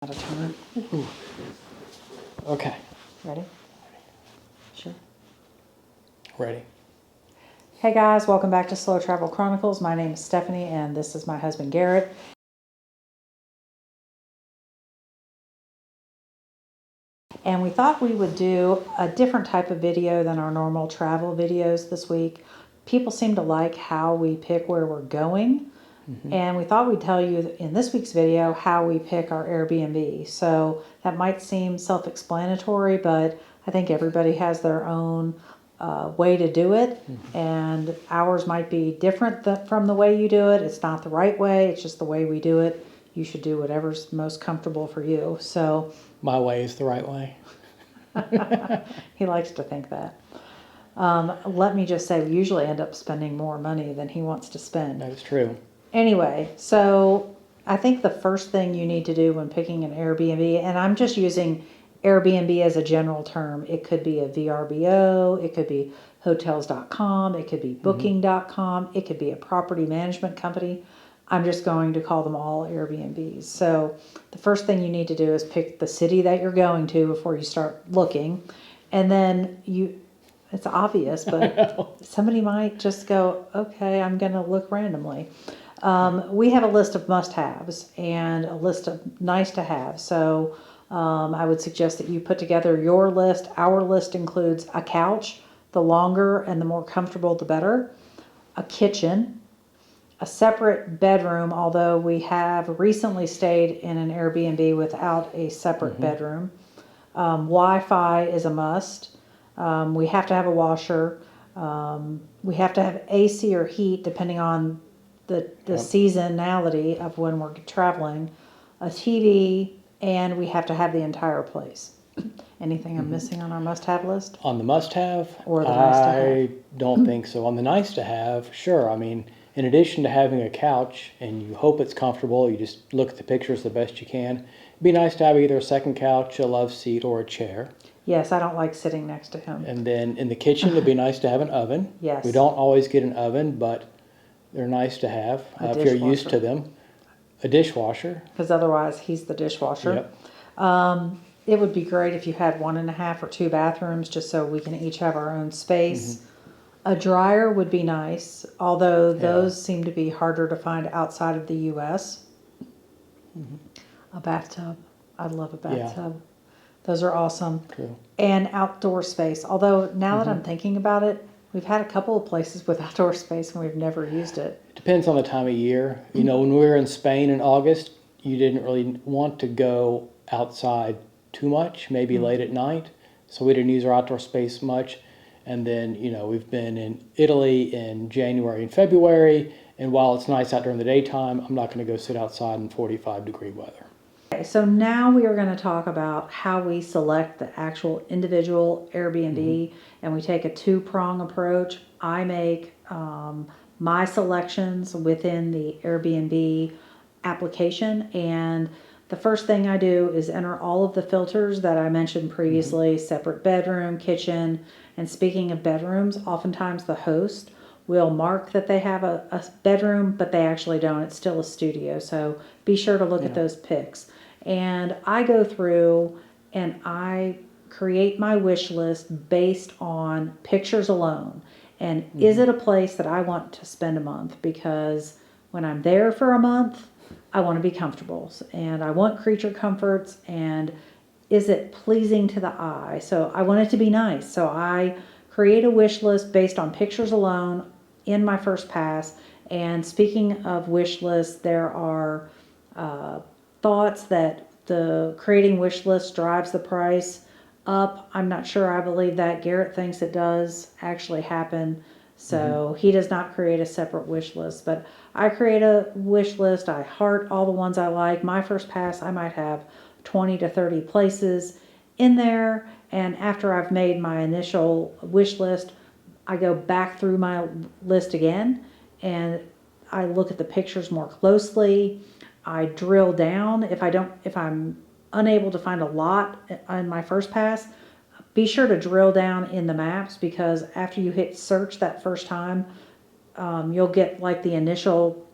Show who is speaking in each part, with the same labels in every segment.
Speaker 1: Out of time. Ooh. Okay.
Speaker 2: Ready? Sure.
Speaker 1: Ready.
Speaker 2: Hey guys, welcome back to Slow Travel Chronicles. My name is Stephanie and this is my husband Garrett. And we thought we would do a different type of video than our normal travel videos this week. People seem to like how we pick where we're going. And we thought we'd tell you in this week's video how we pick our Airbnb. So that might seem self-explanatory, but I think everybody has their own way to do it. And ours might be different from the way you do it. It's not the right way. It's just the way we do it. You should do whatever's most comfortable for you. So
Speaker 1: My way is the right way.
Speaker 2: he likes to think that. Let me just say, we usually end up spending more money than he wants to spend.
Speaker 1: That is true.
Speaker 2: Anyway, so I think the first thing you need to do when picking an Airbnb, and I'm just using Airbnb as a general term. It could be a VRBO, it could be hotels.com, it could be booking.com, it could be a property management company. I'm just going to call them all Airbnbs. So the first thing you need to do is pick the city that you're going to before you start looking. And then it's obvious, but somebody might just go, okay, I'm going to look randomly. We have a list of must-haves and a list of nice-to-have. So I would suggest that you put together your list. Our list includes a couch, the longer and the more comfortable, the better, a kitchen, a separate bedroom, although we have recently stayed in an Airbnb without a separate bedroom. Wi-Fi is a must. We have to have a washer. We have to have AC or heat, depending on the seasonality of when we're traveling, a TV, and we have to have the entire place. Anything I'm missing on our must-have list?
Speaker 1: On the must-have,
Speaker 2: Or the nice-to-have?
Speaker 1: I don't think so. On the nice-to-have, sure. I mean, in addition to having a couch, and you hope it's comfortable, you just look at the pictures the best you can. It'd be nice to have either a second couch, a love seat, or a chair.
Speaker 2: Yes, I don't like sitting next to him.
Speaker 1: And then in the kitchen, it'd be nice to have an oven.
Speaker 2: Yes.
Speaker 1: We don't always get an oven, but they're nice to have if you're used to them. A dishwasher.
Speaker 2: Because otherwise, he's the dishwasher.
Speaker 1: Yep.
Speaker 2: It would be great if you had 1.5 or 2 bathrooms, just so we can each have our own space. A dryer would be nice, although those seem to be harder to find outside of the U.S. A bathtub. I'd love a bathtub. Yeah. Those are awesome.
Speaker 1: True.
Speaker 2: And outdoor space. Although now that I'm thinking about it, we've had a couple of places with outdoor space and we've never used it.
Speaker 1: It depends on the time of year. You know, when we were in Spain in August, you didn't really want to go outside too much, maybe late at night. So we didn't use our outdoor space much. And then, you know, we've been in Italy in January and February. And while it's nice out during the daytime, I'm not going to go sit outside in 45-degree weather.
Speaker 2: Okay, so now we are going to talk about how we select the actual individual Airbnb, and we take a 2-prong approach. I make my selections within the Airbnb application, and the first thing I do is enter all of the filters that I mentioned previously, separate bedroom, kitchen, and speaking of bedrooms, oftentimes the host will mark that they have a bedroom, but they actually don't. It's still a studio, so be sure to look at those pics. And I go through and I create my wish list based on pictures alone. And is it a place that I want to spend a month? Because when I'm there for a month, I want to be comfortable and I want creature comforts, and is it pleasing to the eye? So I want it to be nice. So I create a wish list based on pictures alone in my first pass. And speaking of wish lists, there are thoughts that the creating wish list drives the price up. I'm not sure I believe that. Garrett thinks it does actually happen. So he does not create a separate wish list, but I create a wish list. I heart all the ones I like. My first pass, I might have 20 to 30 places in there. And after I've made my initial wish list, I go back through my list again and I look at the pictures more closely. I drill down. If I'm unable to find a lot on my first pass, be sure to drill down in the maps, because after you hit search that first time, you'll get like the initial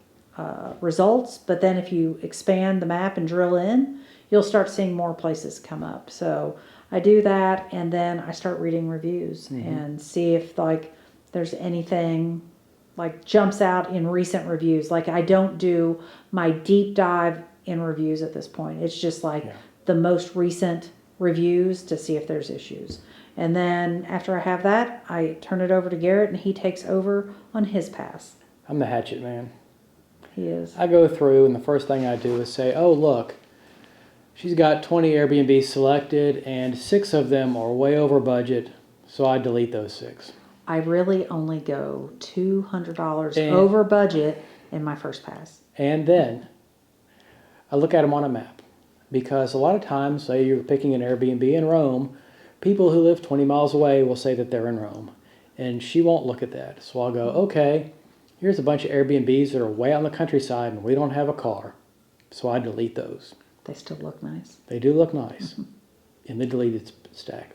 Speaker 2: results. But then if you expand the map and drill in, you'll start seeing more places come up. So I do that, and then I start reading reviews and see if like there's anything like jumps out in recent reviews. Like I don't do my deep dive in reviews at this point. It's just like the most recent reviews to see if there's issues. And then after I have that, I turn it over to Garrett, and he takes over on his pass.
Speaker 1: I'm the hatchet man.
Speaker 2: He is.
Speaker 1: I go through, and the first thing I do is say, oh, look, she's got 20 Airbnbs selected, and 6 of them are way over budget, so I delete those 6.
Speaker 2: I really only go $200 over budget in my first pass.
Speaker 1: And then I look at them on a map, because a lot of times, say you're picking an Airbnb in Rome, people who live 20 miles away will say that they're in Rome, and she won't look at that. So I'll go, okay, here's a bunch of Airbnbs that are way out in the countryside, and we don't have a car, so I delete those.
Speaker 2: They still look nice.
Speaker 1: They do look nice in the deleted stack.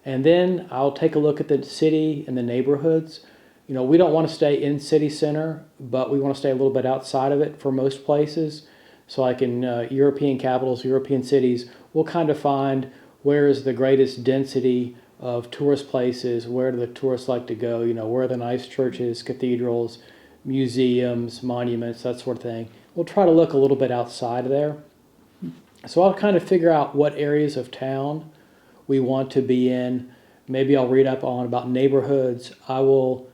Speaker 1: And then I'll take a look at the city and the neighborhoods. You know, we don't want to stay in city center, but we want to stay a little bit outside of it for most places. So like in European capitals, European cities, we'll kind of find where is the greatest density of tourist places, where do the tourists like to go, you know, where are the nice churches, cathedrals, museums, monuments, that sort of thing. We'll try to look a little bit outside of there. So I'll kind of figure out what areas of town we want to be in. Maybe I'll read up on about neighborhoods. I will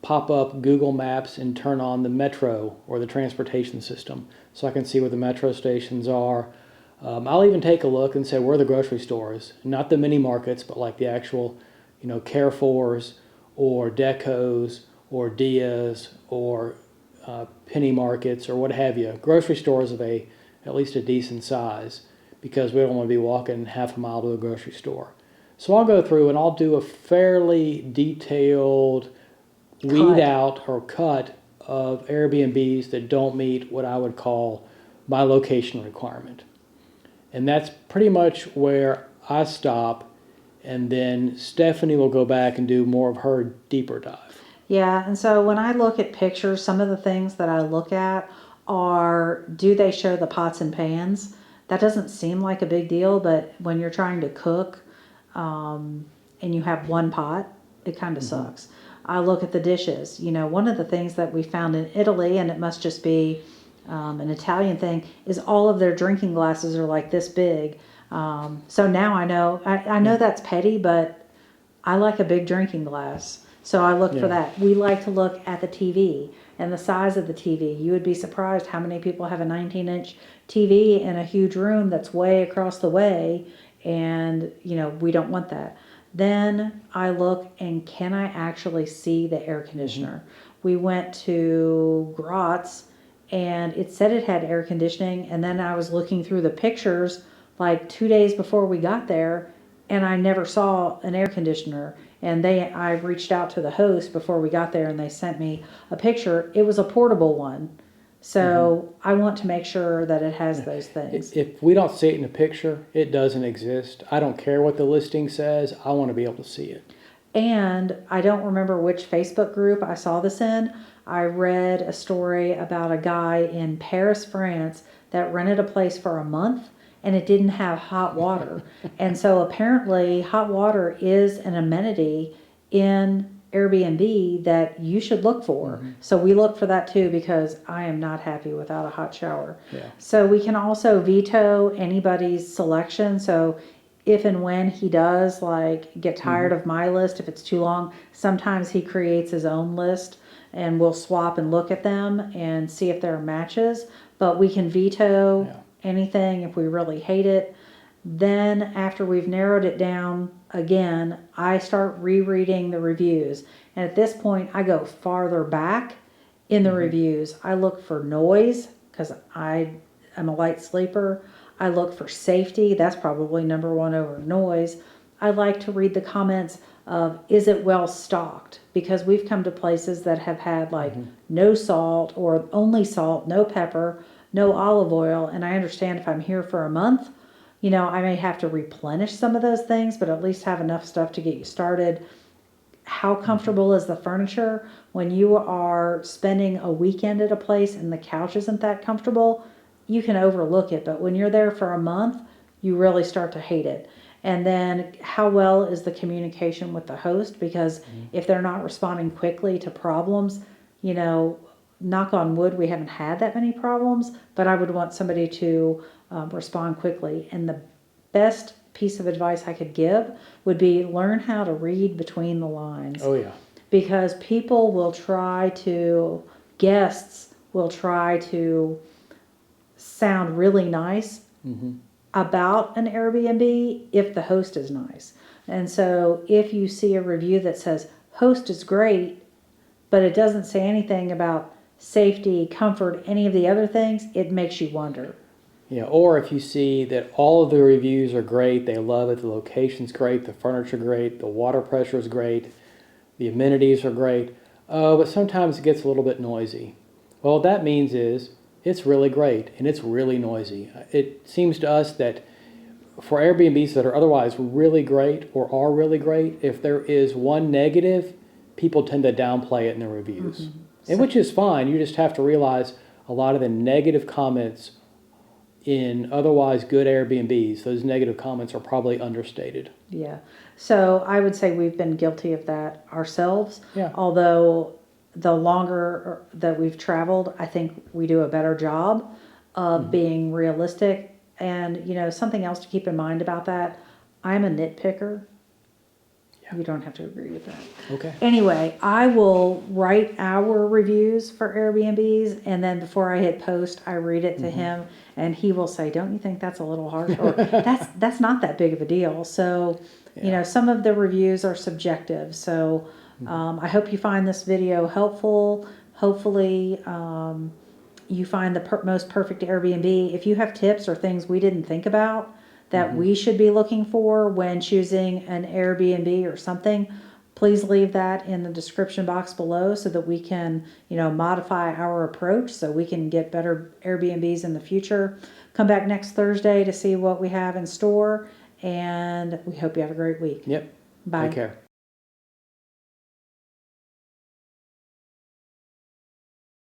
Speaker 1: pop up Google Maps and turn on the metro or the transportation system so I can see where the metro stations are. I'll even take a look and say where are the grocery stores, not the mini markets, but like the actual, you know, Carrefours or Decos or Dia's or penny markets or what have you. Grocery stores of at least a decent size, because we don't want to be walking half a mile to a grocery store. So I'll go through and I'll do a fairly detailed weed out or cut of Airbnbs that don't meet what I would call my location requirement. And that's pretty much where I stop, and then Stephanie will go back and do more of her deeper dive.
Speaker 2: Yeah, and so when I look at pictures, some of the things that I look at are, do they show the pots and pans? That doesn't seem like a big deal, but when you're trying to cook and you have one pot, it kind of sucks. I look at the dishes. You know, one of the things that we found in Italy, and it must just be an Italian thing, is all of their drinking glasses are like this big. So now I know that's petty, but I like a big drinking glass. So I look for that. We like to look at the TV and the size of the TV. You would be surprised how many people have a 19-inch TV in a huge room that's way across the way, and, you know, we don't want that. Then I look, and can I actually see the air conditioner? We went to Graz, and it said it had air conditioning, and then I was looking through the pictures like 2 days before we got there, and I never saw an air conditioner. And I reached out to the host before we got there, and they sent me a picture. It was a portable one. So I want to make sure that it has those things.
Speaker 1: If we don't see it in the picture, it doesn't exist. I don't care what the listing says. I want to be able to see it.
Speaker 2: And I don't remember which Facebook group I saw this in. I read a story about a guy in Paris, France, that rented a place for a month, and it didn't have hot water. And so apparently hot water is an amenity in Airbnb that you should look for. So we look for that too, because I am not happy without a hot shower. So we can also veto anybody's selection. So if and when he does like get tired of my list, if it's too long, sometimes he creates his own list, and we'll swap and look at them and see if there are matches. But we can veto anything if we really hate it. Then after we've narrowed it down again, I start rereading the reviews. And at this point, I go farther back in the reviews. I look for noise, because I am a light sleeper. I look for safety. That's probably number one over noise. I like to read the comments of, is it well stocked? Because we've come to places that have had like no salt, or only salt, no pepper, no olive oil. And I understand if I'm here for a month, you know, I may have to replenish some of those things, but at least have enough stuff to get you started. How comfortable is the furniture? When you are spending a weekend at a place and the couch isn't that comfortable, you can overlook it, but when you're there for a month, you really start to hate it. And then how well is the communication with the host? Because if they're not responding quickly to problems, you know, knock on wood, we haven't had that many problems, but I would want somebody to respond quickly. And the best piece of advice I could give would be learn how to read between the lines.
Speaker 1: Oh, yeah.
Speaker 2: Because people will try to, guests will try to sound really nice about an Airbnb if the host is nice. And so if you see a review that says host is great, but it doesn't say anything about safety, comfort, any of the other things, it makes you wonder.
Speaker 1: Yeah, or if you see that all of the reviews are great, they love it, the location's great, the furniture great, the water pressure is great, the amenities are great, but sometimes it gets a little bit noisy. Well, what that means is it's really great and it's really noisy. It seems to us that for Airbnbs that are otherwise really great or are really great, if there is one negative, people tend to downplay it in their reviews. And which is fine. You just have to realize a lot of the negative comments in otherwise good Airbnbs, those negative comments are probably understated.
Speaker 2: Yeah. So I would say we've been guilty of that ourselves.
Speaker 1: Yeah.
Speaker 2: Although the longer that we've traveled, I think we do a better job of being realistic. And, you know, something else to keep in mind about that, I'm a nitpicker.
Speaker 1: Yeah.
Speaker 2: You don't have to agree with that.
Speaker 1: Okay.
Speaker 2: Anyway, I will write our reviews for Airbnbs, and then before I hit post, I read it to him, and he will say, "Don't you think that's a little harsh?" Or that's not that big of a deal. So, you know, some of the reviews are subjective. So, I hope you find this video helpful. Hopefully, you find the most perfect Airbnb. If you have tips or things we didn't think about that we should be looking for when choosing an Airbnb or something, please leave that in the description box below so that we can, you know, modify our approach so we can get better Airbnbs in the future. Come back next Thursday to see what we have in store, and we hope you have a great week.
Speaker 1: Yep.
Speaker 2: Bye.
Speaker 1: Take care.